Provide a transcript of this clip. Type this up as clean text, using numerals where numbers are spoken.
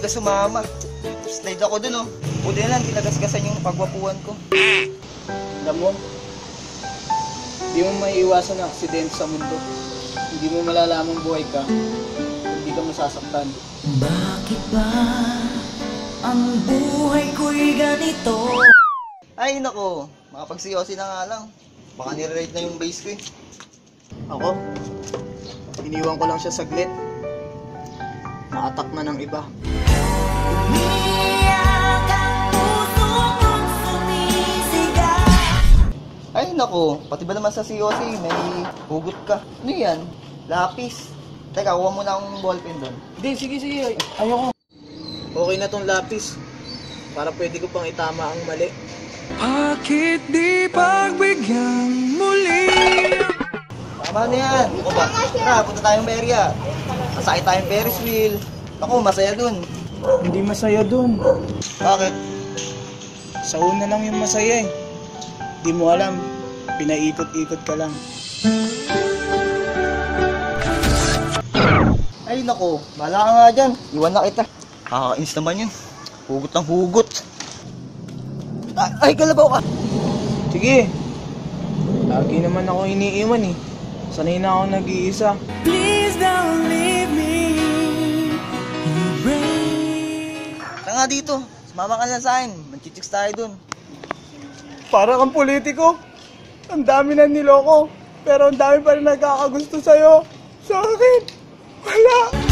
ka sumama. Slide ako dun, oh. Buti na lang, tinagasgasan yung pagwapuan ko. Alam mo, hindi mo maiiwasan ang aksidente sa mundo. Hindi mo malalamang buhay ka, hindi ka masasaktan. Bakit ba ang buhay ko'y ganito? Ay, nako. Makapagsiyosi na nga lang. Baka nire-rate na yung base ko, eh. Ako, iniwan ko lang siya saglit. Naatak na ng iba. Umiyak ang puso ko'ng sumisigaw. Ay, nako. Pati ba naman sa COC, may hugot ka. Ano yan? Lapis. Teka, kuha mo na akong ballpen doon. Hindi, sige. Ayoko. Okay na tong lapis. Para pwede ko pang itama ang mali. Bakit di pagbigyan muli? Tama na yan. O ba? Tara, punta tayong Beria. Masakit tayong Ferris wheel. Ako, masaya dun. Hindi masaya dun. Bakit? Sa una lang yung masaya eh. Di mo alam, pinaikot-ikot ka lang. Ay, nako. Bahala ka nga dyan. Iwan na kita. Kakainis naman yun. Hugot ng hugot. Ay, kalabaw ka. Sige. Lagi naman ako iniiwan eh. Sanay na ako nag-iisa. Please don't leave me. You break. Tanga dito. Sumama ka na sa akin. Manchichicks tayo dun. Para kang politiko. Ang dami na niloko. Pero ang dami pa rin nagkakagusto sa'yo. Sa akin, wala.